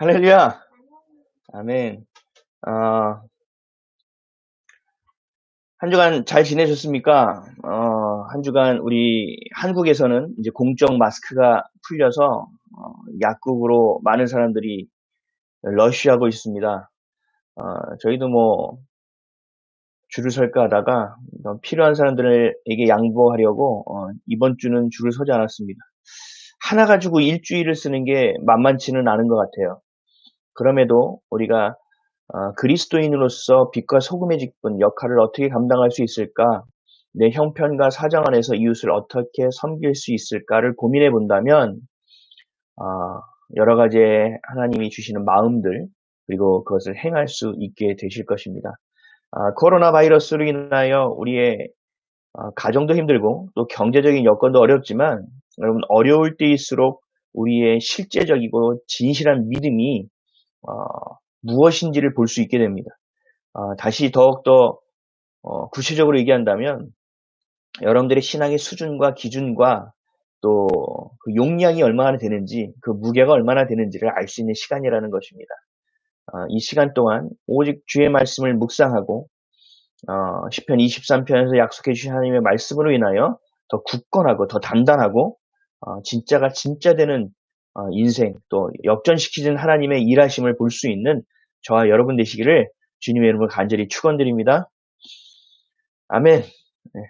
할렐루야. 아멘. 어, 한 주간 잘 지내셨습니까? 한 주간 우리 한국에서는 이제 공적 마스크가 풀려서 약국으로 많은 사람들이 러쉬하고 있습니다. 저희도 뭐 줄을 설까 하다가 필요한 사람들에게 양보하려고 이번 주는 줄을 서지 않았습니다. 하나 가지고 일주일을 쓰는 게 만만치는 않은 것 같아요. 그럼에도 우리가 그리스도인으로서 빛과 소금의 직분 역할을 어떻게 감당할 수 있을까? 내 형편과 사정 안에서 이웃을 어떻게 섬길 수 있을까를 고민해 본다면 아, 여러 가지의 하나님이 주시는 마음들 그리고 그것을 행할 수 있게 되실 것입니다. 코로나 바이러스로 인하여 우리의 가정도 힘들고 또 경제적인 여건도 어렵지만 여러분 어려울 때일수록 우리의 실제적이고 진실한 믿음이 어, 무엇인지를 볼 수 있게 됩니다. 다시 더욱더 구체적으로 얘기한다면 여러분들의 신앙의 수준과 기준과 또 그 용량이 얼마나 되는지 그 무게가 얼마나 되는지를 알 수 있는 시간이라는 것입니다. 이 시간 동안 오직 주의 말씀을 묵상하고 시편 23편에서 약속해 주신 하나님의 말씀으로 인하여 더 굳건하고 더 단단하고 진짜가 진짜 되는 인생 또 역전시키는 하나님의 일하심을 볼 수 있는 저와 여러분 되시기를 주님의 이름으로 간절히 축원드립니다. 아멘. 네.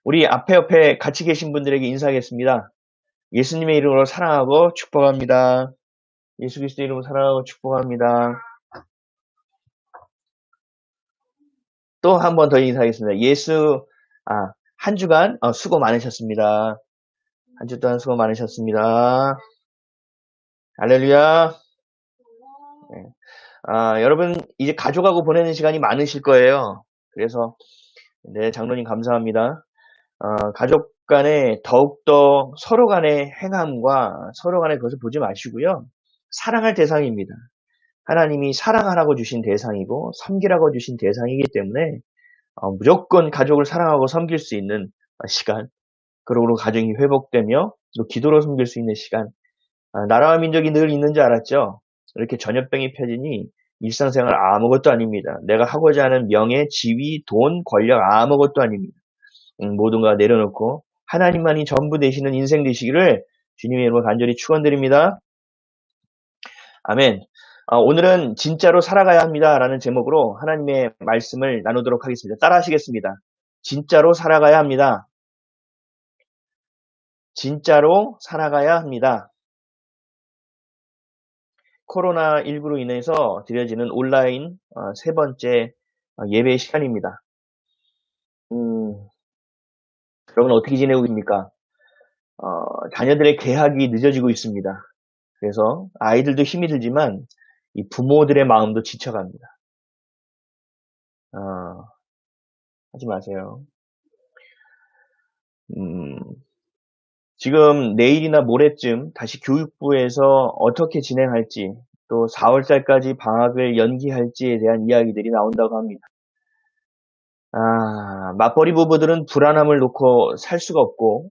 우리 앞에 옆에 같이 계신 분들에게 인사하겠습니다. 예수님의 이름으로 사랑하고 축복합니다. 예수 그리스도의 이름으로 사랑하고 축복합니다. 또 한 번 더 인사하겠습니다. 한 주간 수고 많으셨습니다. 한 주 동안 수고 많으셨습니다. 할렐루야. 네. 여러분 이제 가족하고 보내는 시간이 많으실 거예요. 그래서 네, 장로님 감사합니다. 가족 간에 더욱더 서로 간의 행함과 서로 간의 것을 보지 마시고요. 사랑할 대상입니다. 하나님이 사랑하라고 주신 대상이고 섬기라고 주신 대상이기 때문에 무조건 가족을 사랑하고 섬길 수 있는 시간, 그리고 가정이 회복되며 또 기도로 섬길 수 있는 시간. 나라와 민족이 늘 있는 줄 알았죠? 이렇게 전염병이 펴지니 일상생활 아무것도 아닙니다. 내가 하고자 하는 명예, 지위, 돈, 권력 아무것도 아닙니다. 모든 거 내려놓고 하나님만이 전부 되시는 인생 되시기를 주님의 이름으로 간절히 축원드립니다. 아멘. 오늘은 진짜로 살아가야 합니다라는 제목으로 하나님의 말씀을 나누도록 하겠습니다. 따라 하시겠습니다. 진짜로 살아가야 합니다. 진짜로 살아가야 합니다. 코로나19로 인해서 드려지는 온라인 세 번째 예배 시간입니다. 여러분 어떻게 지내고 계십니까? 자녀들의 개학이 늦어지고 있습니다. 그래서 아이들도 힘이 들지만 이 부모들의 마음도 지쳐갑니다. 하지 마세요. 지금 내일이나 모레쯤 다시 교육부에서 어떻게 진행할지 또 4월달까지 방학을 연기할지에 대한 이야기들이 나온다고 합니다. 맞벌이 부부들은 불안함을 놓고 살 수가 없고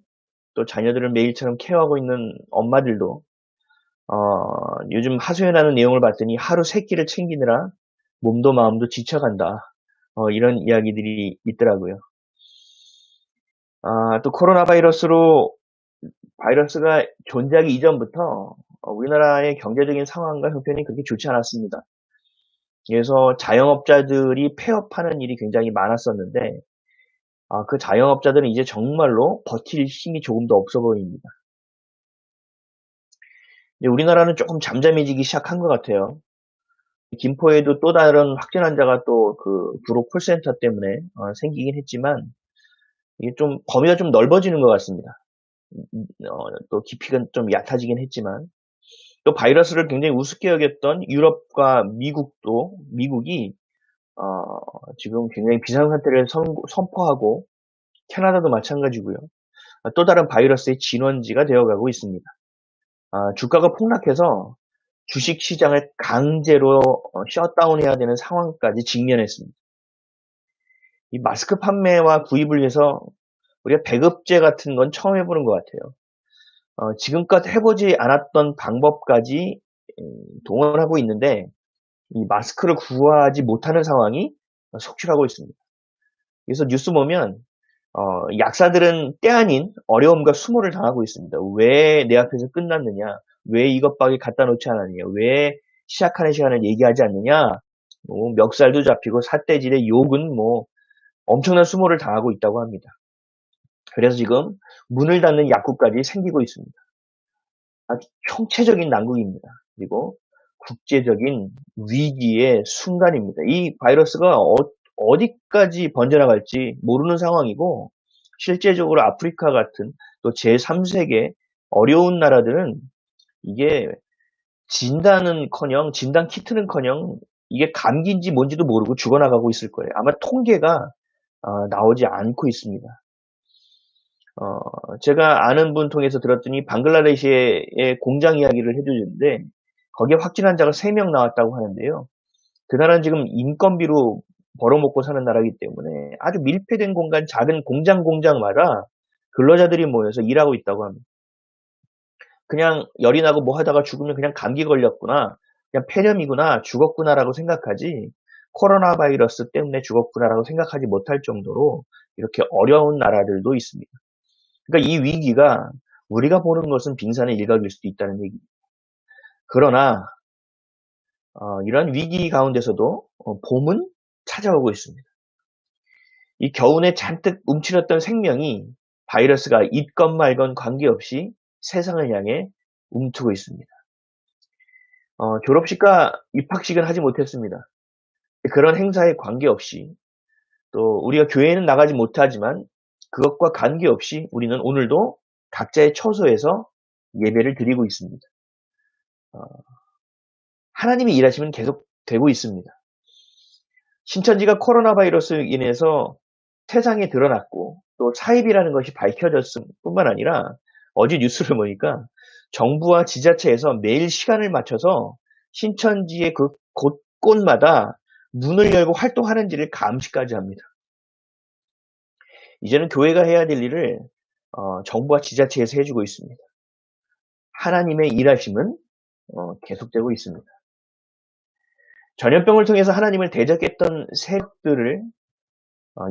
또 자녀들을 매일처럼 케어하고 있는 엄마들도 요즘 하소연하는 내용을 봤더니 하루 3끼를 챙기느라 몸도 마음도 지쳐간다. 이런 이야기들이 있더라고요. 또 코로나 바이러스가 존재하기 이전부터 우리나라의 경제적인 상황과 형편이 그렇게 좋지 않았습니다. 그래서 자영업자들이 폐업하는 일이 굉장히 많았었는데 그 자영업자들은 이제 정말로 버틸 힘이 조금 더 없어 보입니다. 우리나라는 조금 잠잠해지기 시작한 것 같아요. 김포에도 또 다른 확진 환자가 또 그 구로 콜센터 때문에 생기긴 했지만 이게 좀 범위가 좀 넓어지는 것 같습니다. 또 깊이가 좀 얕아지긴 했지만 또 바이러스를 굉장히 우습게 여겼던 유럽과 미국이 지금 굉장히 비상사태를 선포하고 캐나다도 마찬가지고요. 또 다른 바이러스의 진원지가 되어가고 있습니다. 주가가 폭락해서 주식시장을 강제로 셧다운해야 되는 상황까지 직면했습니다. 이 마스크 판매와 구입을 위해서 우리가 배급제 같은 건 처음 해보는 것 같아요. 지금껏 해보지 않았던 방법까지 동원하고 있는데 이 마스크를 구하지 못하는 상황이 속출하고 있습니다. 그래서 뉴스 보면 약사들은 때 아닌 어려움과 수모를 당하고 있습니다. 왜 내 앞에서 끝났느냐? 왜 이것밖에 갖다 놓지 않았느냐? 왜 시작하는 시간을 얘기하지 않느냐? 뭐 멱살도 잡히고 삿대질의 욕은 뭐 엄청난 수모를 당하고 있다고 합니다. 그래서 지금 문을 닫는 약국까지 생기고 있습니다. 아주 총체적인 난국입니다. 그리고 국제적인 위기의 순간입니다. 이 바이러스가 어디까지 번져나갈지 모르는 상황이고 실제적으로 아프리카 같은 또 제3세계 어려운 나라들은 이게 진단은커녕 진단 키트는커녕 이게 감기인지 뭔지도 모르고 죽어나가고 있을 거예요. 아마 통계가 나오지 않고 있습니다. 제가 아는 분 통해서 들었더니 방글라데시의 공장 이야기를 해주는데 거기에 확진 환자가 3명 나왔다고 하는데요. 그 나라는 지금 인건비로 벌어먹고 사는 나라이기 때문에 아주 밀폐된 공간, 작은 공장마다 근로자들이 모여서 일하고 있다고 합니다. 그냥 열이 나고 뭐 하다가 죽으면 그냥 감기 걸렸구나, 그냥 폐렴이구나, 죽었구나라고 생각하지 코로나 바이러스 때문에 죽었구나라고 생각하지 못할 정도로 이렇게 어려운 나라들도 있습니다. 그러니까 이 위기가 우리가 보는 것은 빙산의 일각일 수도 있다는 얘기입니다. 그러나 이런 위기 가운데서도 봄은 찾아오고 있습니다. 이 겨우내 잔뜩 움츠렸던 생명이 바이러스가 있건 말건 관계없이 세상을 향해 움트고 있습니다. 졸업식과 입학식은 하지 못했습니다. 그런 행사에 관계없이 또 우리가 교회에는 나가지 못하지만 그것과 관계없이 우리는 오늘도 각자의 처소에서 예배를 드리고 있습니다. 하나님의 일하심은 계속 되고 있습니다. 신천지가 코로나 바이러스로 인해서 세상에 드러났고 또 사입이라는 것이 밝혀졌을 뿐만 아니라 어제 뉴스를 보니까 정부와 지자체에서 매일 시간을 맞춰서 신천지의 그 곳곳마다 문을 열고 활동하는지를 감시까지 합니다. 이제는 교회가 해야 될 일을 정부와 지자체에서 해주고 있습니다. 하나님의 일하심은 계속되고 있습니다. 전염병을 통해서 하나님을 대적했던 세력들을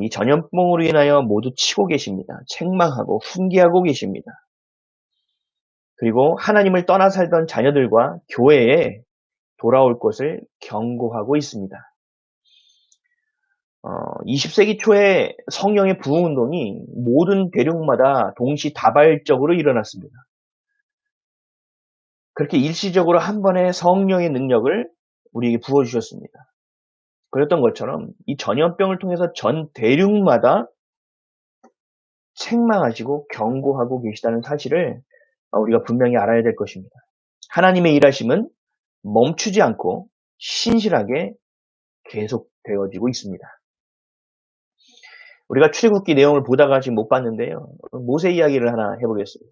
이 전염병으로 인하여 모두 치고 계십니다. 책망하고 훈계하고 계십니다. 그리고 하나님을 떠나 살던 자녀들과 교회에 돌아올 것을 경고하고 있습니다. 20세기 초에 성령의 부흥운동이 모든 대륙마다 동시다발적으로 일어났습니다. 그렇게 일시적으로 한 번에 성령의 능력을 우리에게 부어주셨습니다. 그랬던 것처럼 이 전염병을 통해서 전 대륙마다 책망하시고 경고하고 계시다는 사실을 우리가 분명히 알아야 될 것입니다. 하나님의 일하심은 멈추지 않고 신실하게 계속되어지고 있습니다. 우리가 출애굽기 내용을 보다가 지금 못 봤는데요. 모세 이야기를 하나 해보겠습니다.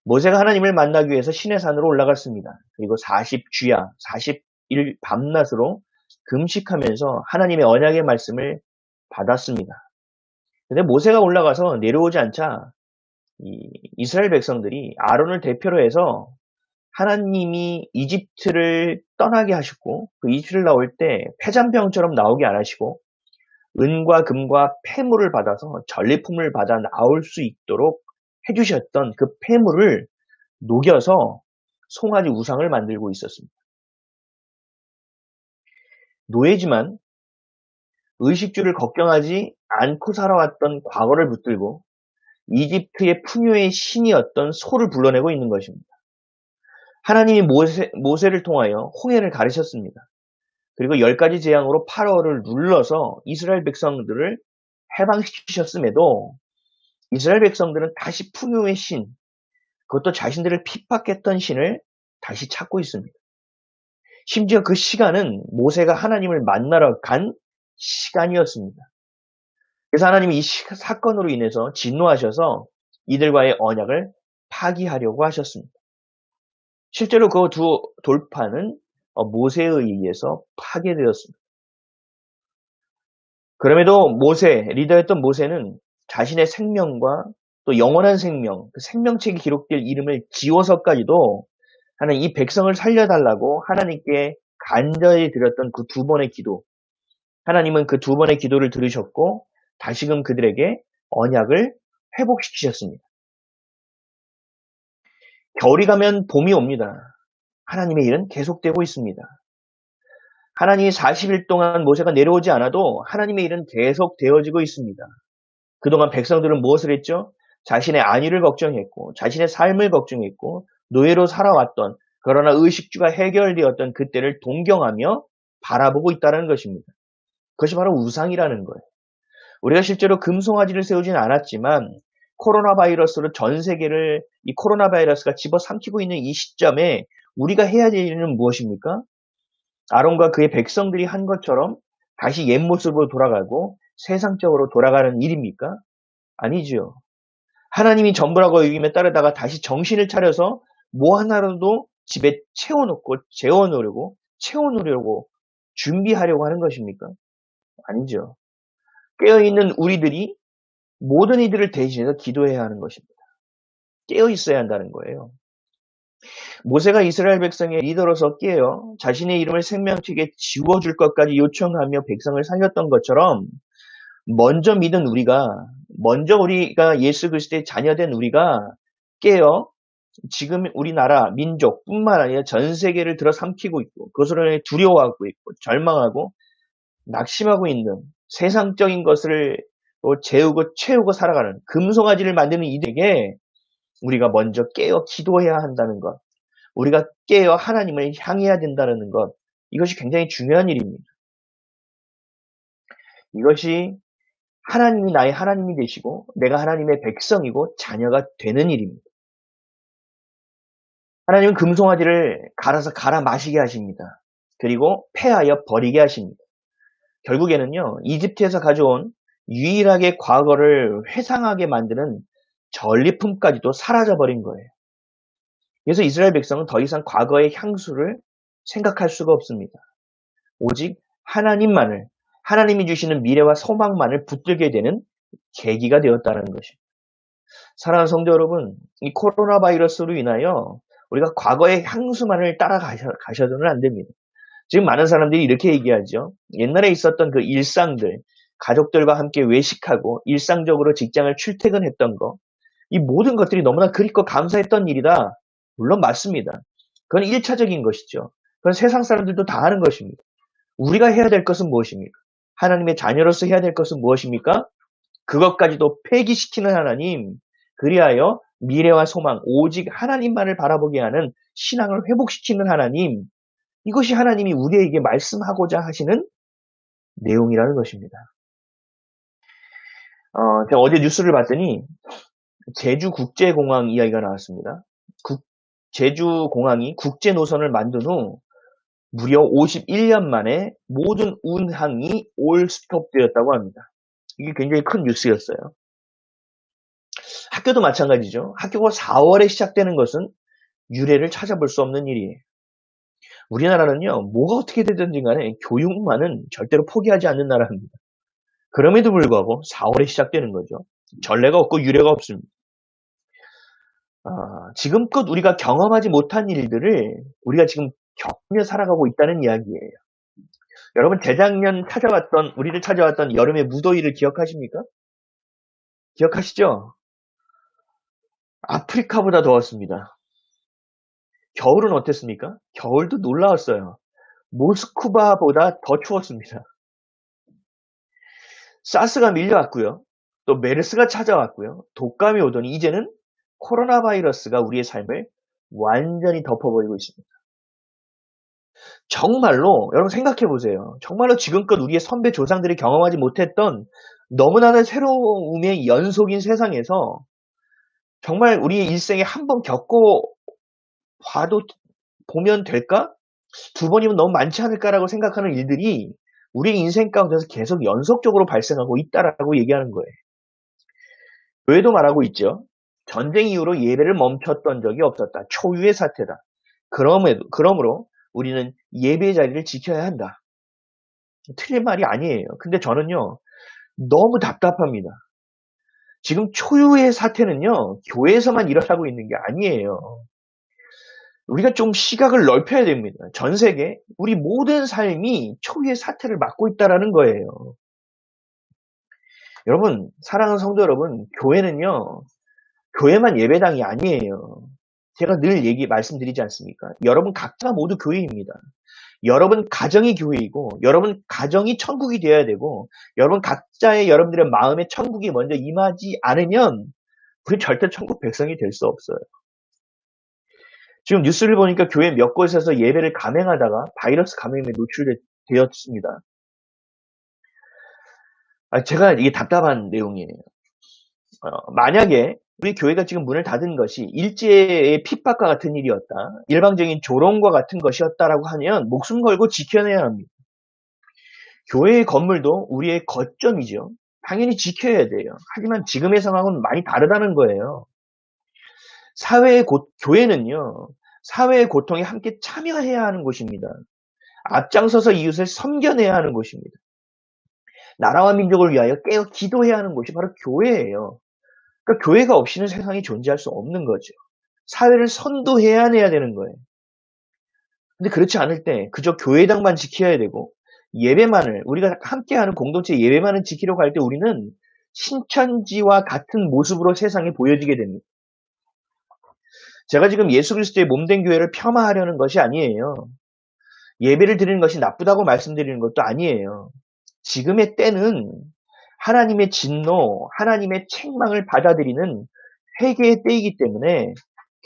모세가 하나님을 만나기 위해서 시내산으로 올라갔습니다. 그리고 40주야, 40일 밤낮으로 금식하면서 하나님의 언약의 말씀을 받았습니다. 근데 모세가 올라가서 내려오지 않자 이스라엘 백성들이 아론을 대표로 해서 하나님이 이집트를 떠나게 하셨고 그 이집트를 나올 때 폐잔병처럼 나오게 안 하시고 은과 금과 폐물을 받아서 전리품을 받아 나올 수 있도록 해주셨던 그 폐물을 녹여서 송아지 우상을 만들고 있었습니다. 노예지만 의식주를 걱정하지 않고 살아왔던 과거를 붙들고 이집트의 풍요의 신이었던 소를 불러내고 있는 것입니다. 하나님이 모세를 통하여 홍해를 가르쳤습니다. 그리고 10가지 재앙으로 파라오를 눌러서 이스라엘 백성들을 해방시키셨음에도 이스라엘 백성들은 다시 풍요의 신, 그것도 자신들을 핍박했던 신을 다시 찾고 있습니다. 심지어 그 시간은 모세가 하나님을 만나러 간 시간이었습니다. 그래서 하나님이 이 사건으로 인해서 진노하셔서 이들과의 언약을 파기하려고 하셨습니다. 실제로 그 두 돌파는 모세에 의해서 파괴되었습니다. 그럼에도 리더였던 모세는 자신의 생명과 또 영원한 생명, 그 생명책에 기록될 이름을 지워서까지도 하나님 이 백성을 살려달라고 하나님께 간절히 드렸던 그 두 번의 기도. 하나님은 그 두 번의 기도를 들으셨고 다시금 그들에게 언약을 회복시키셨습니다. 겨울이 가면 봄이 옵니다. 하나님의 일은 계속되고 있습니다. 하나님이 40일 동안 모세가 내려오지 않아도 하나님의 일은 계속 되어지고 있습니다. 그동안 백성들은 무엇을 했죠? 자신의 안위를 걱정했고 자신의 삶을 걱정했고 노예로 살아왔던, 그러나 의식주가 해결되었던 그때를 동경하며 바라보고 있다는 것입니다. 그것이 바로 우상이라는 거예요. 우리가 실제로 금송아지를 세우진 않았지만 코로나 바이러스로 전 세계를 이 코로나 바이러스가 집어삼키고 있는 이 시점에 우리가 해야 될 일은 무엇입니까? 아론과 그의 백성들이 한 것처럼 다시 옛 모습으로 돌아가고 세상적으로 돌아가는 일입니까? 아니지요. 하나님이 전부라고 여김에 따르다가 다시 정신을 차려서 뭐 하나라도 집에 채워놓고 채워놓으려고 준비하려고 하는 것입니까? 아니죠. 깨어있는 우리들이 모든 이들을 대신해서 기도해야 하는 것입니다. 깨어있어야 한다는 거예요. 모세가 이스라엘 백성의 리더로서 깨어 자신의 이름을 생명책에 지워줄 것까지 요청하며 백성을 살렸던 것처럼 먼저 우리가 예수 그리스도의 자녀된 우리가 깨어 지금 우리나라 민족뿐만 아니라 전 세계를 들어삼키고 있고 그것으로 두려워하고 있고 절망하고 낙심하고 있는 세상적인 것을 재우고 채우고 살아가는 금송아지를 만드는 이들에게 우리가 먼저 깨어 기도해야 한다는 것, 우리가 깨어 하나님을 향해야 된다는 것, 이것이 굉장히 중요한 일입니다. 이것이 하나님이 나의 하나님이 되시고 내가 하나님의 백성이고 자녀가 되는 일입니다. 하나님은 금송아지를 갈아 마시게 하십니다. 그리고 폐하여 버리게 하십니다. 결국에는요, 이집트에서 가져온 유일하게 과거를 회상하게 만드는 전리품까지도 사라져버린 거예요. 그래서 이스라엘 백성은 더 이상 과거의 향수를 생각할 수가 없습니다. 오직 하나님만을, 하나님이 주시는 미래와 소망만을 붙들게 되는 계기가 되었다는 것입니다. 사랑하는 성도 여러분, 이 코로나 바이러스로 인하여 우리가 과거의 향수만을 따라가셔서는 안 됩니다. 지금 많은 사람들이 이렇게 얘기하죠. 옛날에 있었던 그 일상들, 가족들과 함께 외식하고 일상적으로 직장을 출퇴근했던 거, 이 모든 것들이 너무나 그립고 감사했던 일이다. 물론 맞습니다. 그건 1차적인 것이죠. 그건 세상 사람들도 다 하는 것입니다. 우리가 해야 될 것은 무엇입니까? 하나님의 자녀로서 해야 될 것은 무엇입니까? 그것까지도 폐기시키는 하나님, 그리하여 미래와 소망, 오직 하나님만을 바라보게 하는 신앙을 회복시키는 하나님, 이것이 하나님이 우리에게 말씀하고자 하시는 내용이라는 것입니다. 제가 어제 뉴스를 봤더니 제주국제공항 이야기가 나왔습니다. 제주공항이 국제 노선을 만든 후 무려 51년 만에 모든 운항이 올 스톱되었다고 합니다. 이게 굉장히 큰 뉴스였어요. 학교도 마찬가지죠. 학교가 4월에 시작되는 것은 유례를 찾아볼 수 없는 일이에요. 우리나라는요, 뭐가 어떻게 되든지 간에 교육만은 절대로 포기하지 않는 나라입니다. 그럼에도 불구하고 4월에 시작되는 거죠. 전례가 없고 유례가 없습니다. 지금껏 우리가 경험하지 못한 일들을 우리가 지금 겪으며 살아가고 있다는 이야기예요. 여러분, 재작년 우리를 찾아왔던 여름의 무더위를 기억하십니까? 기억하시죠? 아프리카보다 더웠습니다. 겨울은 어땠습니까? 겨울도 놀라웠어요. 모스크바보다 더 추웠습니다. 사스가 밀려왔고요. 또 메르스가 찾아왔고요. 독감이 오더니 이제는 코로나 바이러스가 우리의 삶을 완전히 덮어버리고 있습니다. 정말로 여러분 생각해 보세요. 정말로 지금껏 우리의 선배 조상들이 경험하지 못했던 너무나도 새로움의 연속인 세상에서 정말 우리의 일생에 한 번 보면 될까? 두 번이면 너무 많지 않을까라고 생각하는 일들이 우리의 인생 가운데서 계속 연속적으로 발생하고 있다라고 얘기하는 거예요. 교회도 말하고 있죠. 전쟁 이후로 예배를 멈췄던 적이 없었다. 초유의 사태다. 그러므로 우리는 예배 자리를 지켜야 한다. 틀린 말이 아니에요. 근데 저는요, 너무 답답합니다. 지금 초유의 사태는요, 교회에서만 일어나고 있는 게 아니에요. 우리가 좀 시각을 넓혀야 됩니다. 전 세계, 우리 모든 삶이 초유의 사태를 맞고 있다라는 거예요. 여러분, 사랑하는 성도 여러분, 교회는요, 교회만 예배당이 아니에요. 제가 늘 말씀드리지 않습니까? 여러분 각자가 모두 교회입니다. 여러분 가정이 교회이고, 여러분 가정이 천국이 되어야 되고, 여러분 각자의 여러분들의 마음에 천국이 먼저 임하지 않으면, 우리 절대 천국 백성이 될 수 없어요. 지금 뉴스를 보니까 교회 몇 곳에서 예배를 감행하다가 바이러스 감염에 노출되었습니다. 제가 이게 답답한 내용이에요. 만약에 우리 교회가 지금 문을 닫은 것이 일제의 핍박과 같은 일이었다, 일방적인 조롱과 같은 것이었다라고 하면 목숨 걸고 지켜내야 합니다. 교회의 건물도 우리의 거점이죠. 당연히 지켜야 돼요. 하지만 지금의 상황은 많이 다르다는 거예요. 교회는요, 사회의 고통에 함께 참여해야 하는 곳입니다. 앞장서서 이웃을 섬겨내야 하는 곳입니다. 나라와 민족을 위하여 깨어 기도해야 하는 곳이 바로 교회예요. 그러니까 교회가 없이는 세상이 존재할 수 없는 거죠. 사회를 선도해야 해야 되는 거예요. 근데 그렇지 않을 때 그저 교회당만 지켜야 되고, 우리가 함께하는 공동체 예배만을 지키려고 할 때 우리는 신천지와 같은 모습으로 세상에 보여지게 됩니다. 제가 지금 예수 그리스도의 몸된 교회를 폄하하려는 것이 아니에요. 예배를 드리는 것이 나쁘다고 말씀드리는 것도 아니에요. 지금의 때는 하나님의 진노, 하나님의 책망을 받아들이는 회개의 때이기 때문에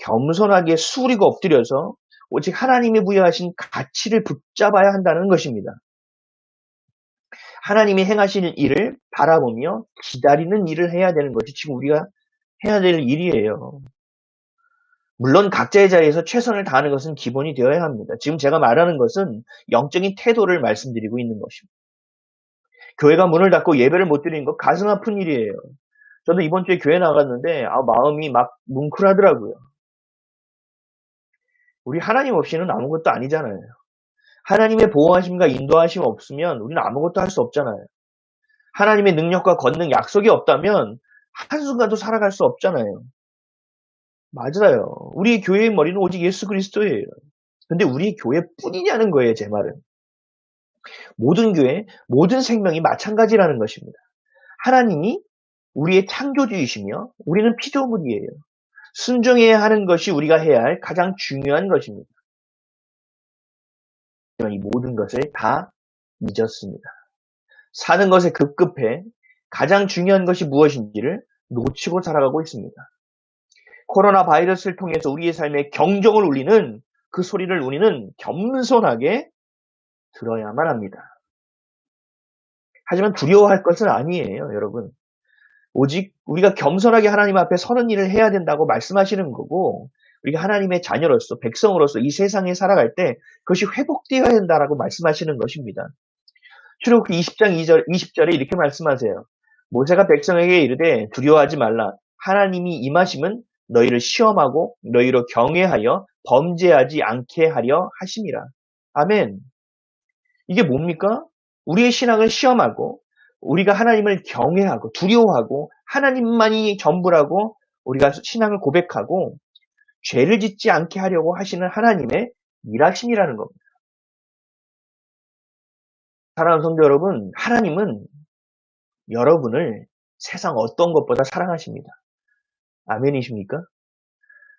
겸손하게 수그리고 엎드려서 오직 하나님이 부여하신 가치를 붙잡아야 한다는 것입니다. 하나님이 행하실 일을 바라보며 기다리는 일을 해야 되는 것이 지금 우리가 해야 될 일이에요. 물론 각자의 자리에서 최선을 다하는 것은 기본이 되어야 합니다. 지금 제가 말하는 것은 영적인 태도를 말씀드리고 있는 것입니다. 교회가 문을 닫고 예배를 못 드리는 것 가슴 아픈 일이에요. 저도 이번 주에 교회 나갔는데 마음이 막 뭉클하더라고요. 우리 하나님 없이는 아무것도 아니잖아요. 하나님의 보호하심과 인도하심 없으면 우리는 아무것도 할 수 없잖아요. 하나님의 능력과 권능, 약속이 없다면 한순간도 살아갈 수 없잖아요. 맞아요. 우리 교회의 머리는 오직 예수 그리스도예요. 근데 우리 교회뿐이냐는 거예요, 제 말은. 모든 교회, 모든 생명이 마찬가지라는 것입니다. 하나님이 우리의 창조주이시며 우리는 피조물이에요. 순종해야 하는 것이 우리가 해야 할 가장 중요한 것입니다. 이 모든 것을 다 잊었습니다. 사는 것에 급급해 가장 중요한 것이 무엇인지를 놓치고 살아가고 있습니다. 코로나 바이러스를 통해서 우리의 삶에 경종을 울리는 그 소리를 우리는 겸손하게 들어야만 합니다. 하지만 두려워할 것은 아니에요, 여러분. 오직 우리가 겸손하게 하나님 앞에 서는 일을 해야 된다고 말씀하시는 거고, 우리가 하나님의 자녀로서, 백성으로서 이 세상에 살아갈 때 그것이 회복되어야 된다라고 말씀하시는 것입니다. 출애굽기 20장 20절에 이렇게 말씀하세요. 모세가 백성에게 이르되 두려워하지 말라. 하나님이 임하심은 너희를 시험하고 너희로 경외하여 범죄하지 않게 하려 하심이라. 아멘. 이게 뭡니까? 우리의 신앙을 시험하고 우리가 하나님을 경외하고 두려워하고 하나님만이 전부라고 우리가 신앙을 고백하고 죄를 짓지 않게 하려고 하시는 하나님의 일하심이라는 겁니다. 사랑하는 성도 여러분, 하나님은 여러분을 세상 어떤 것보다 사랑하십니다. 아멘이십니까?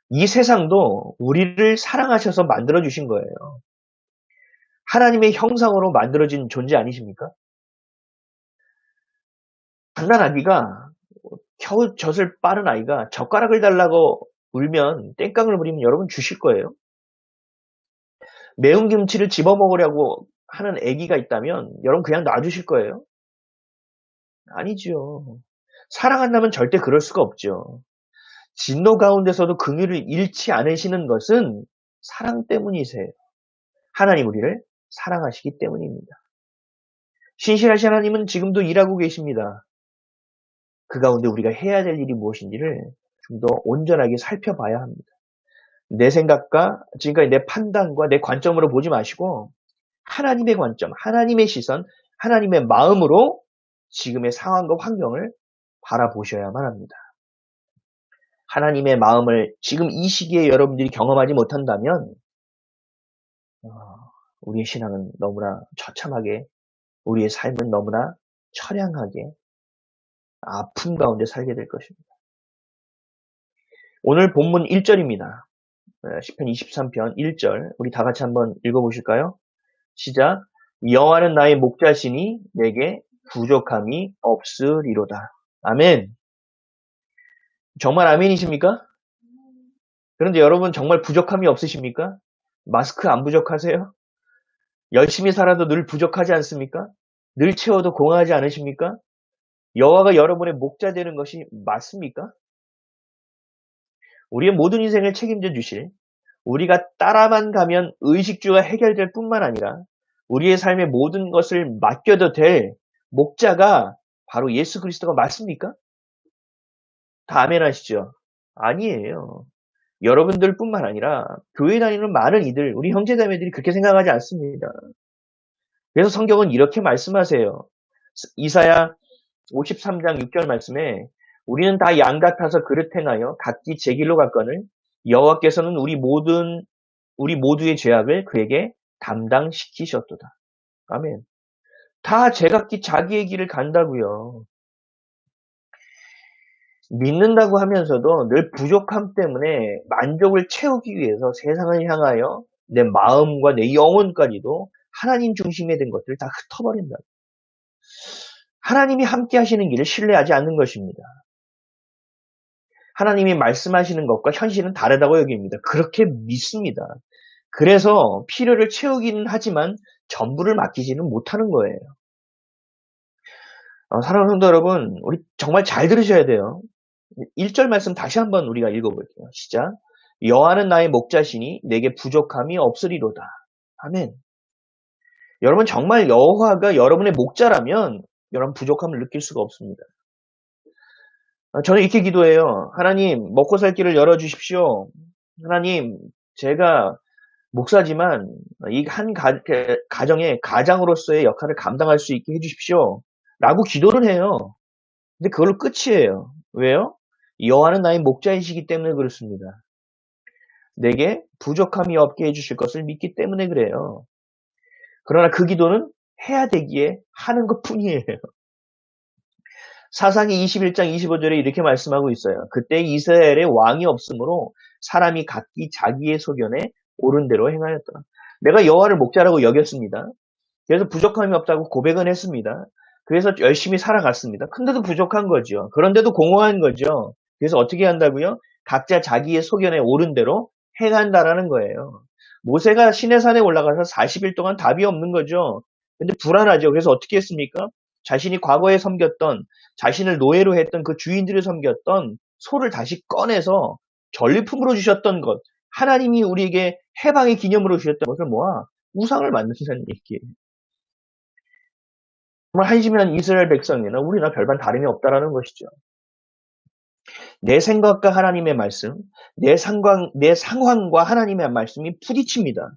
이 세상도 우리를 사랑하셔서 만들어주신 거예요. 하나님의 형상으로 만들어진 존재 아니십니까? 장난아기가, 겨우 젖을 빠른 아이가 젓가락을 달라고 울면, 땡깡을 부리면 여러분 주실 거예요? 매운 김치를 집어먹으려고 하는 아기가 있다면 여러분 그냥 놔주실 거예요? 아니죠. 사랑한다면 절대 그럴 수가 없죠. 진노 가운데서도 긍휼을 잃지 않으시는 것은 사랑 때문이세요. 하나님 우리를 사랑하시기 때문입니다. 신실하신 하나님은 지금도 일하고 계십니다. 그 가운데 우리가 해야 될 일이 무엇인지를 좀 더 온전하게 살펴봐야 합니다. 내 생각과 지금까지 내 판단과 내 관점으로 보지 마시고 하나님의 관점, 하나님의 시선, 하나님의 마음으로 지금의 상황과 환경을 바라보셔야만 합니다. 하나님의 마음을 지금 이 시기에 여러분들이 경험하지 못한다면 어, 우리의 신앙은 너무나 처참하게, 우리의 삶은 너무나 처량하게 아픔 가운데 살게 될 것입니다. 오늘 본문 1절입니다. 시편 23편 1절 우리 다 같이 한번 읽어보실까요? 시작. 여호와는 나의 목자시니 내게 부족함이 없으리로다. 아멘. 정말 아멘이십니까? 그런데 여러분 정말 부족함이 없으십니까? 마스크 안 부족하세요? 열심히 살아도 늘 부족하지 않습니까? 늘 채워도 공허하지 않으십니까? 여호와가 여러분의 목자 되는 것이 맞습니까? 우리의 모든 인생을 책임져 주실, 우리가 따라만 가면 의식주가 해결될 뿐만 아니라 우리의 삶의 모든 것을 맡겨도 될 목자가 바로 예수 그리스도가 맞습니까? 다 아멘 하시죠? 아니에요. 여러분들 뿐만 아니라 교회 다니는 많은 이들, 우리 형제자매들이 그렇게 생각하지 않습니다. 그래서 성경은 이렇게 말씀하세요. 이사야 53장 6절 말씀에 우리는 다 양 같아서 그릇 행하여 각기 제 길로 갔거늘 여호와께서는 우리 모두의 죄악을 그에게 담당시키셨도다. 아멘. 다 제각기 자기의 길을 간다고요. 믿는다고 하면서도 늘 부족함 때문에 만족을 채우기 위해서 세상을 향하여 내 마음과 내 영혼까지도 하나님 중심에 된 것들을 다 흩어버린다. 하나님이 함께 하시는 길을 신뢰하지 않는 것입니다. 하나님이 말씀하시는 것과 현실은 다르다고 여깁니다. 그렇게 믿습니다. 그래서 필요를 채우기는 하지만 전부를 맡기지는 못하는 거예요. 사랑하는 성도 여러분, 우리 정말 잘 들으셔야 돼요. 1절 말씀 다시 한번 우리가 읽어볼게요. 시작. 여호와는 나의 목자시니 내게 부족함이 없으리로다. 아멘. 여러분 정말 여호와가 여러분의 목자라면 여러분 부족함을 느낄 수가 없습니다. 저는 이렇게 기도해요. 하나님 먹고 살 길을 열어주십시오. 하나님 제가 목사지만 이 한 가정의 가장으로서의 역할을 감당할 수 있게 해주십시오. 라고 기도를 해요. 근데 그걸로 끝이에요. 왜요? 여호와는 나의 목자이시기 때문에 그렇습니다. 내게 부족함이 없게 해주실 것을 믿기 때문에 그래요. 그러나 그 기도는 해야 되기에 하는 것 뿐이에요. 사사기 21장 25절에 이렇게 말씀하고 있어요. 그때 이스라엘에 왕이 없으므로 사람이 각기 자기의 소견에 옳은 대로 행하였더라. 내가 여호와를 목자라고 여겼습니다. 그래서 부족함이 없다고 고백은 했습니다. 그래서 열심히 살아갔습니다. 근데도 부족한 거죠. 그런데도 공허한 거죠. 그래서 어떻게 한다고요? 각자 자기의 소견에 옳은 대로 행한다라는 거예요. 모세가 시내산에 올라가서 40일 동안 답이 없는 거죠. 근데 불안하죠. 그래서 어떻게 했습니까? 자신이 과거에 섬겼던, 자신을 노예로 했던 그 주인들을 섬겼던 소를 다시 꺼내서 전리품으로 주셨던 것, 하나님이 우리에게 해방의 기념으로 주셨던 것을 모아 우상을 만든다는 얘기예요. 정말 한심한 이스라엘 백성이나 우리나 별반 다름이 없다라는 것이죠. 내 생각과 하나님의 말씀, 내 상황과 하나님의 말씀이 부딪힙니다.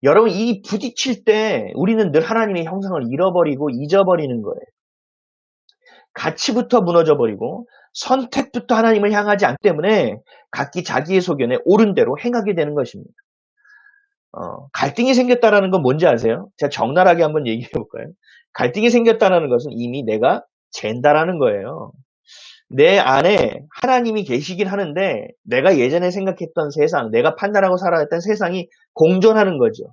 여러분 이 부딪힐 때 우리는 늘 하나님의 형상을 잃어버리고 잊어버리는 거예요. 가치부터 무너져버리고 선택부터 하나님을 향하지 않기 때문에 각기 자기의 소견에 옳은 대로 행하게 되는 것입니다. 갈등이 생겼다라는 건 뭔지 아세요? 제가 적나라하게 한번 얘기해 볼까요? 갈등이 생겼다는 것은 이미 내가 잰다라는 거예요. 내 안에 하나님이 계시긴 하는데 내가 예전에 생각했던 세상, 내가 판단하고 살아왔던 세상이 공존하는 거죠.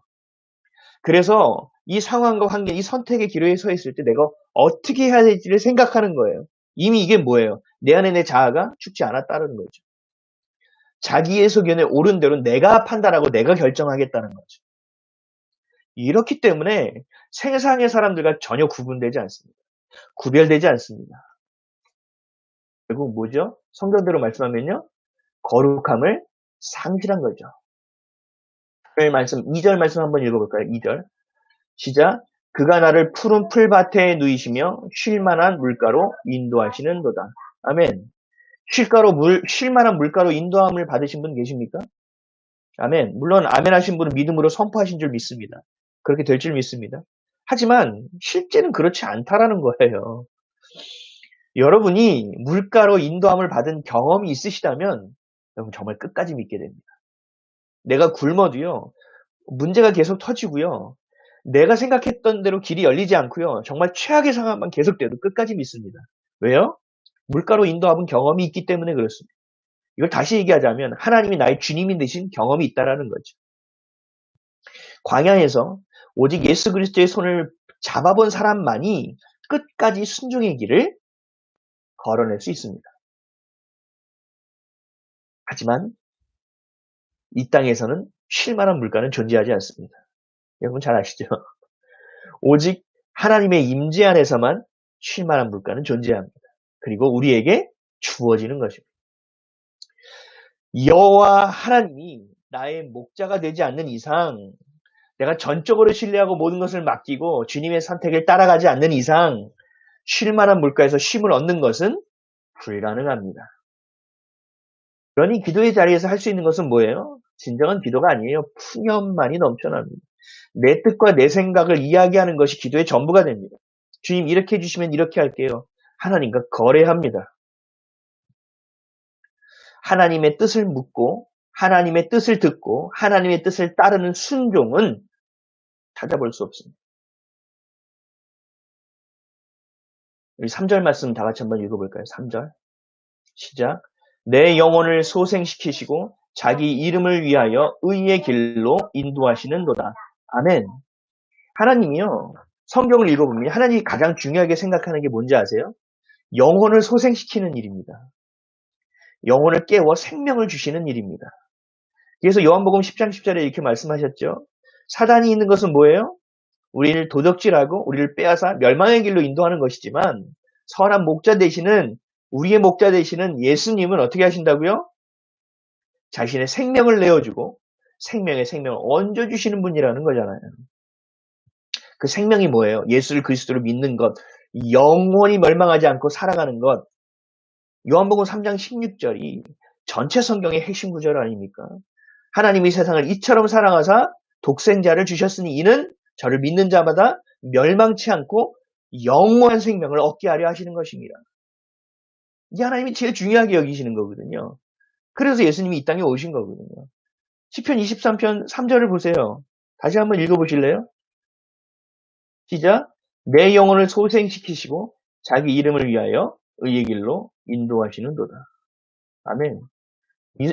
그래서 이 상황과 환경, 이 선택의 기로에 서 있을 때 내가 어떻게 해야 될지를 생각하는 거예요. 이미 이게 뭐예요? 내 안에 내 자아가 죽지 않았다는 거죠. 자기의 소견에 옳은 대로 내가 판단하고 내가 결정하겠다는 거죠. 이렇기 때문에 세상의 사람들과 전혀 구분되지 않습니다. 구별되지 않습니다. 결국 뭐죠? 성경대로 말씀하면요. 거룩함을 상실한 거죠. 2절 말씀 한번 읽어볼까요? 2절. 시작. 그가 나를 푸른 풀밭에 누이시며 쉴만한 물가로 인도하시는도다. 아멘. 쉴만한 물가로 인도함을 받으신 분 계십니까? 아멘. 물론 아멘 하신 분은 믿음으로 선포하신 줄 믿습니다. 그렇게 될 줄 믿습니다. 하지만 실제는 그렇지 않다라는 거예요. 여러분이 물가로 인도함을 받은 경험이 있으시다면 여러분 정말 끝까지 믿게 됩니다. 내가 굶어도요. 문제가 계속 터지고요. 내가 생각했던 대로 길이 열리지 않고요. 정말 최악의 상황만 계속돼도 끝까지 믿습니다. 왜요? 물가로 인도함은 경험이 있기 때문에 그렇습니다. 이걸 다시 얘기하자면 하나님이 나의 주님이 되신 경험이 있다라는 거죠. 광야에서 오직 예수 그리스도의 손을 잡아본 사람만이 끝까지 순종의 길을 걸어낼 수 있습니다. 하지만 이 땅에서는 쉴만한 물가는 존재하지 않습니다. 여러분 잘 아시죠? 오직 하나님의 임재 안에서만 쉴만한 물가는 존재합니다. 그리고 우리에게 주어지는 것입니다. 여호와 하나님이 나의 목자가 되지 않는 이상, 내가 전적으로 신뢰하고 모든 것을 맡기고 주님의 선택을 따라가지 않는 이상 쉴만한 물가에서 쉼을 얻는 것은 불가능합니다. 그러니 기도의 자리에서 할 수 있는 것은 뭐예요? 진정한 기도가 아니에요. 푸념만이 넘쳐납니다. 내 뜻과 내 생각을 이야기하는 것이 기도의 전부가 됩니다. 주님 이렇게 해주시면 이렇게 할게요. 하나님과 거래합니다. 하나님의 뜻을 묻고 하나님의 뜻을 듣고 하나님의 뜻을 따르는 순종은 찾아볼 수 없습니다. 우리 3절 말씀 다 같이 한번 읽어볼까요? 3절 시작. 내 영혼을 소생시키시고 자기 이름을 위하여 의의 길로 인도하시는도다. 아멘. 하나님이요. 성경을 읽어보면 하나님이 가장 중요하게 생각하는 게 뭔지 아세요? 영혼을 소생시키는 일입니다. 영혼을 깨워 생명을 주시는 일입니다. 그래서 요한복음 10장 10절에 이렇게 말씀하셨죠. 사단이 있는 것은 뭐예요? 우리를 도적질하고 우리를 빼앗아 멸망의 길로 인도하는 것이지만 선한 목자 되시는 우리의 목자 되시는 예수님은 어떻게 하신다고요? 자신의 생명을 내어주고 생명의 생명을 얹어주시는 분이라는 거잖아요. 그 생명이 뭐예요? 예수를 그리스도로 믿는 것, 영원히 멸망하지 않고 살아가는 것. 요한복음 3장 16절이 전체 성경의 핵심 구절 아닙니까? 하나님이 세상을 이처럼 사랑하사 독생자를 주셨으니 이는 저를 믿는 자마다 멸망치 않고 영원한 생명을 얻게 하려 하시는 것입니다. 이게 하나님이 제일 중요하게 여기시는 거거든요. 그래서 예수님이 이 땅에 오신 거거든요. 시편 23편 3절을 보세요. 다시 한번 읽어보실래요? 시작. 내 영혼을 소생시키시고 자기 이름을 위하여 의의 길로 인도하시는도다. 아멘.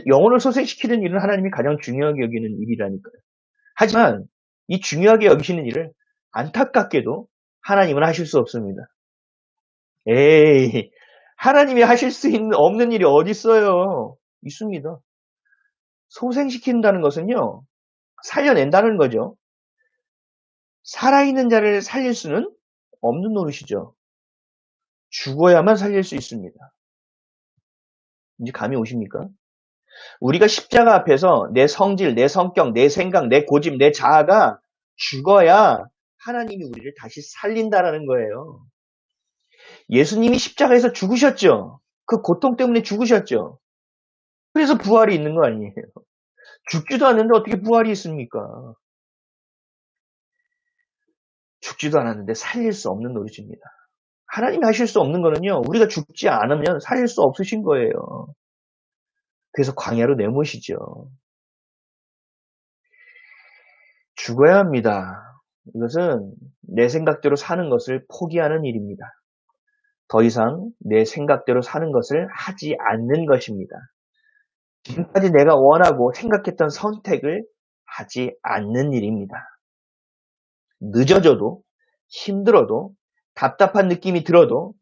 영혼을 소생시키는 일은 하나님이 가장 중요하게 여기는 일이라니까요. 하지만 이 중요하게 여기시는 일을 안타깝게도 하나님은 하실 수 없습니다. 에이, 하나님이 하실 수 없는 일이 어디 있어요? 있습니다. 소생시킨다는 것은요, 살려낸다는 거죠. 살아있는 자를 살릴 수는 없는 노릇이죠. 죽어야만 살릴 수 있습니다. 이제 감이 오십니까? 우리가 십자가 앞에서 내 성질, 내 성격, 내 생각, 내 고집, 내 자아가 죽어야 하나님이 우리를 다시 살린다라는 거예요. 예수님이 십자가에서 죽으셨죠. 그 고통 때문에 죽으셨죠. 그래서 부활이 있는 거 아니에요. 죽지도 않는데 어떻게 부활이 있습니까? 죽지도 않았는데 살릴 수 없는 노릇입니다. 하나님이 하실 수 없는 거는요. 우리가 죽지 않으면 살릴 수 없으신 거예요. 그래서 광야로 내모시죠. 죽어야 합니다. 이것은 내 생각대로 사는 것을 포기하는 일입니다. 더 이상 내 생각대로 사는 것을 하지 않는 것입니다. 지금까지 내가 원하고 생각했던 선택을 하지 않는 일입니다. 늦어져도 힘들어도 답답한 느낌이 들어도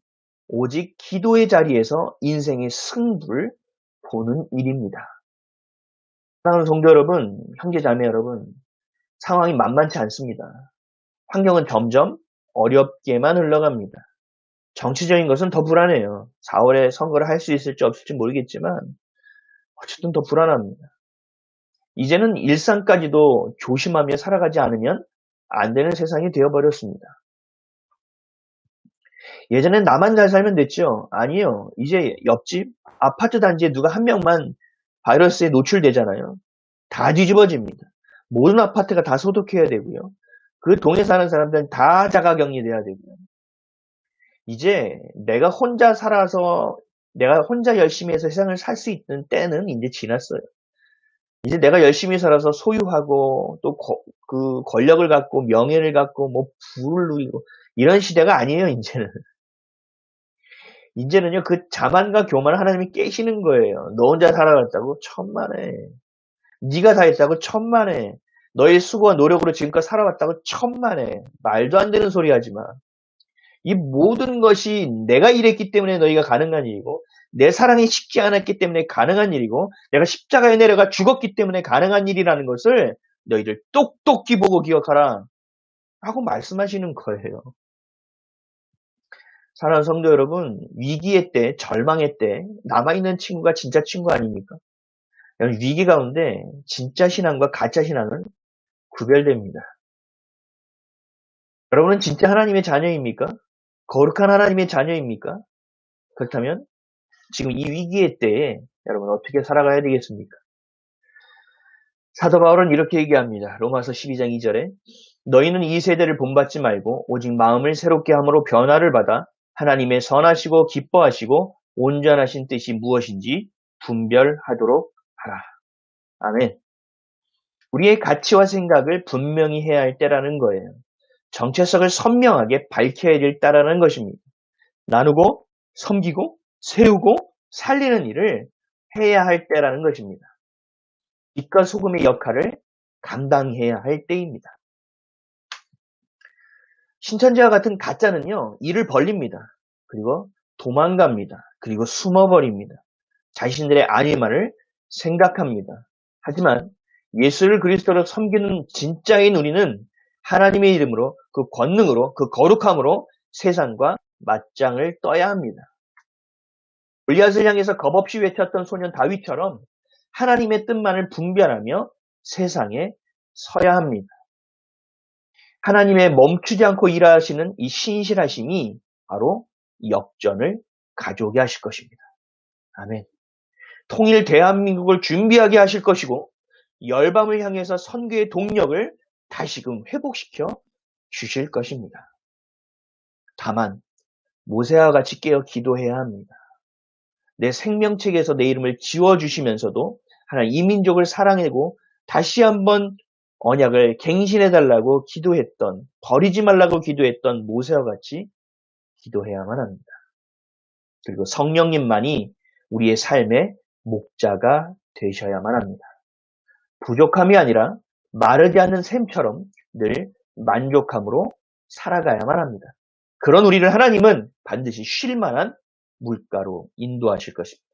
오직 기도의 자리에서 인생의 승부를 보는 일입니다. 사랑하는 성도 여러분, 형제 자매 여러분, 상황이 만만치 않습니다. 환경은 점점 어렵게만 흘러갑니다. 정치적인 것은 더 불안해요. 4월에 선거를 할 수 있을지 없을지 모르겠지만 어쨌든 더 불안합니다. 이제는 일상까지도 조심하며 살아가지 않으면 안 되는 세상이 되어버렸습니다. 예전엔 나만 잘 살면 됐죠? 아니요. 이제 옆집 아파트 단지에 누가 한 명만 바이러스에 노출되잖아요. 다 뒤집어집니다. 모든 아파트가 다 소독해야 되고요. 그 동에 사는 사람들은 다 자가격리돼야 되고요. 이제 내가 혼자 살아서 내가 혼자 열심히 해서 세상을 살 수 있는 때는 이제 지났어요. 이제 내가 열심히 살아서 소유하고 또 그 권력을 갖고 명예를 갖고 뭐 부를 누리고 이런 시대가 아니에요, 이제는. 이제는요, 그 자만과 교만을 하나님이 깨시는 거예요. 너 혼자 살아갔다고? 천만에. 네가 다 했다고? 천만에. 너의 수고와 노력으로 지금까지 살아왔다고? 천만에. 말도 안 되는 소리 하지 마. 이 모든 것이 내가 일했기 때문에 너희가 가능한 일이고, 내 사랑이 식지 않았기 때문에 가능한 일이고, 내가 십자가에 내려가 죽었기 때문에 가능한 일이라는 것을 너희들 똑똑히 보고 기억하라 하고 말씀하시는 거예요. 사랑하는 성도 여러분, 위기의 때, 절망의 때 남아있는 친구가 진짜 친구 아닙니까? 위기 가운데 진짜 신앙과 가짜 신앙은 구별됩니다. 여러분은 진짜 하나님의 자녀입니까? 거룩한 하나님의 자녀입니까? 그렇다면 지금 이 위기의 때에 여러분 어떻게 살아가야 되겠습니까? 사도 바울은 이렇게 얘기합니다. 로마서 12장 2절에 너희는 이 세대를 본받지 말고 오직 마음을 새롭게 함으로 변화를 받아 하나님의 선하시고 기뻐하시고 온전하신 뜻이 무엇인지 분별하도록 하라. 아멘. 우리의 가치와 생각을 분명히 해야 할 때라는 거예요. 정체성을 선명하게 밝혀야 될 때라는 것입니다. 나누고 섬기고 세우고 살리는 일을 해야 할 때라는 것입니다. 빛과 소금의 역할을 감당해야 할 때입니다. 신천지와 같은 가짜는요, 일을 벌립니다. 그리고 도망갑니다. 그리고 숨어버립니다. 자신들의 아닐만을 생각합니다. 하지만 예수를 그리스도로 섬기는 진짜인 우리는 하나님의 이름으로 그 권능으로 그 거룩함으로 세상과 맞짱을 떠야 합니다. 골리앗을 향해서 겁없이 외쳤던 소년 다윗처럼 하나님의 뜻만을 분별하며 세상에 서야 합니다. 하나님의 멈추지 않고 일하시는 이 신실하심이 바로 역전을 가져오게 하실 것입니다. 아멘. 통일 대한민국을 준비하게 하실 것이고 열방을 향해서 선교의 동력을 다시금 회복시켜 주실 것입니다. 다만 모세와 같이 깨어 기도해야 합니다. 내 생명책에서 내 이름을 지워주시면서도 하나님 이 민족을 사랑하고 다시 한번 언약을 갱신해달라고 기도했던, 버리지 말라고 기도했던 모세와 같이 기도해야만 합니다. 그리고 성령님만이 우리의 삶의 목자가 되셔야만 합니다. 부족함이 아니라 마르지 않는 샘처럼 늘 만족함으로 살아가야만 합니다. 그런 우리를 하나님은 반드시 쉴 만한 물가로 인도하실 것입니다.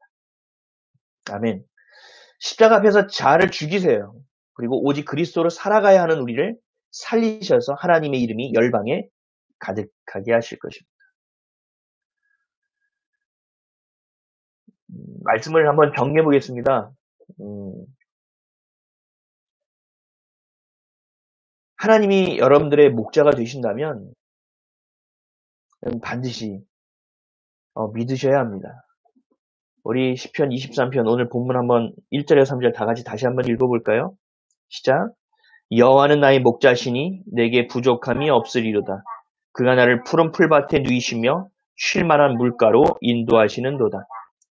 아멘. 십자가 앞에서 자아를 죽이세요. 그리고 오직 그리스도로 살아가야 하는 우리를 살리셔서 하나님의 이름이 열방에 가득하게 하실 것입니다. 말씀을 한번 정리해 보겠습니다. 하나님이 여러분들의 목자가 되신다면 반드시 믿으셔야 합니다. 우리 시편 23편 오늘 본문 한번 1절에서 3절 다 같이 다시 한번 읽어볼까요? 시작. 여호와는 나의 목자시니 내게 부족함이 없으리로다. 그가 나를 푸른 풀밭에 누이시며 쉴만한 물가로 인도하시는도다.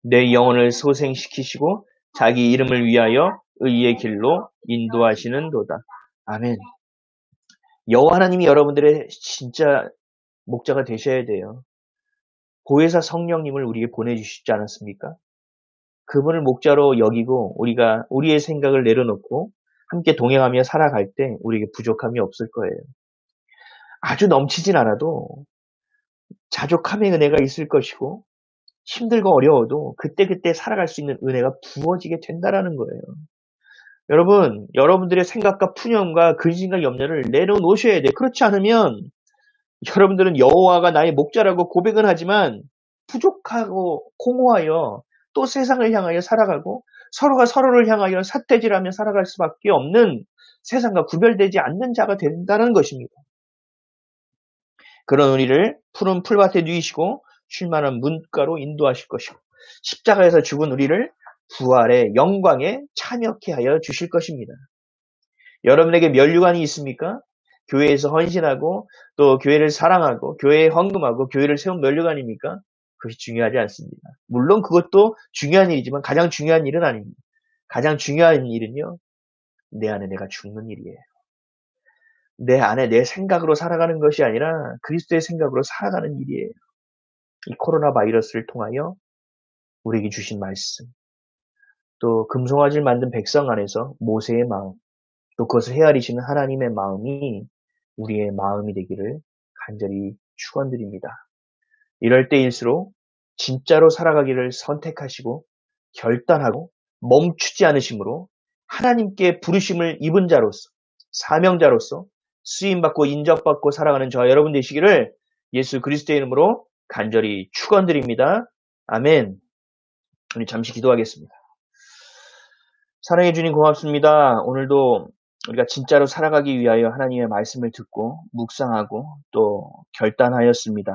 내 영혼을 소생시키시고 자기 이름을 위하여 의의 길로 인도하시는도다. 아멘. 여호와 하나님이 여러분들의 진짜 목자가 되셔야 돼요. 보혜사 성령님을 우리에게 보내주시지 않았습니까? 그분을 목자로 여기고 우리가 우리의 생각을 내려놓고 함께 동행하며 살아갈 때 우리에게 부족함이 없을 거예요. 아주 넘치진 않아도 자족함의 은혜가 있을 것이고 힘들고 어려워도 그때그때 살아갈 수 있는 은혜가 부어지게 된다라는 거예요. 여러분, 여러분들의 생각과 푸념과 근심과 염려를 내려놓으셔야 돼요. 그렇지 않으면 여러분들은 여호와가 나의 목자라고 고백은 하지만 부족하고 공허하여 또 세상을 향하여 살아가고 서로가 서로를 향하여 삿대질하며 살아갈 수밖에 없는 세상과 구별되지 않는 자가 된다는 것입니다. 그런 우리를 푸른 풀밭에 누이시고 쉴만한 문가로 인도하실 것이고 십자가에서 죽은 우리를 부활의 영광에 참여케 하여 주실 것입니다. 여러분에게 면류관이 있습니까? 교회에서 헌신하고 또 교회를 사랑하고 교회에 헌금하고 교회를 세운 면류가 아닙니까? 그것이 중요하지 않습니다. 물론 그것도 중요한 일이지만 가장 중요한 일은 아닙니다. 가장 중요한 일은요. 내 안에 내가 죽는 일이에요. 내 안에 내 생각으로 살아가는 것이 아니라 그리스도의 생각으로 살아가는 일이에요. 이 코로나 바이러스를 통하여 우리에게 주신 말씀, 또 금송아지를 만든 백성 안에서 모세의 마음, 또 그것을 헤아리시는 하나님의 마음이 우리의 마음이 되기를 간절히 축원드립니다. 이럴 때일수록 진짜로 살아가기를 선택하시고 결단하고 멈추지 않으심으로 하나님께 부르심을 입은 자로서 사명자로서 쓰임받고 인정받고 살아가는 저와 여러분 되시기를 예수 그리스도의 이름으로 간절히 축원드립니다. 아멘. 우리 잠시 기도하겠습니다. 사랑해 주님 고맙습니다. 오늘도 우리가 진짜로 살아가기 위하여 하나님의 말씀을 듣고 묵상하고 또 결단하였습니다.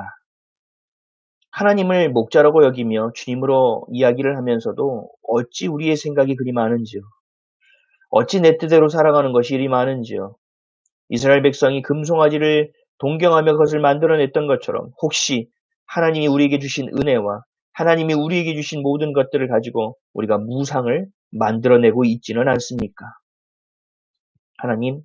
하나님을 목자라고 여기며 주님으로 이야기를 하면서도 어찌 우리의 생각이 그리 많은지요. 어찌 내 뜻대로 살아가는 것이 이리 많은지요. 이스라엘 백성이 금송아지를 동경하며 그것을 만들어냈던 것처럼 혹시 하나님이 우리에게 주신 은혜와 하나님이 우리에게 주신 모든 것들을 가지고 우리가 무상을 만들어내고 있지는 않습니까? 하나님,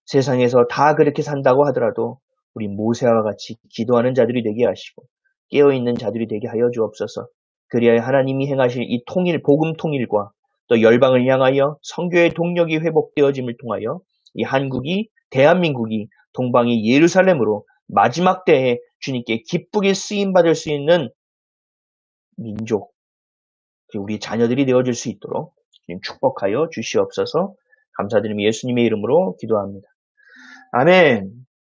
세상에서 다 그렇게 산다고 하더라도 우리 모세와 같이 기도하는 자들이 되게 하시고 깨어있는 자들이 되게 하여 주옵소서. 그리하여 하나님이 행하실 이 통일, 복음 통일과 또 열방을 향하여 선교의 동력이 회복되어짐을 통하여 이 한국이, 대한민국이 동방의 예루살렘으로 마지막 때에 주님께 기쁘게 쓰임받을 수 있는 민족, 그리고 우리 자녀들이 되어줄 수 있도록 주님 축복하여 주시옵소서. 감사드리며 예수님의 이름으로 기도합니다. 아멘.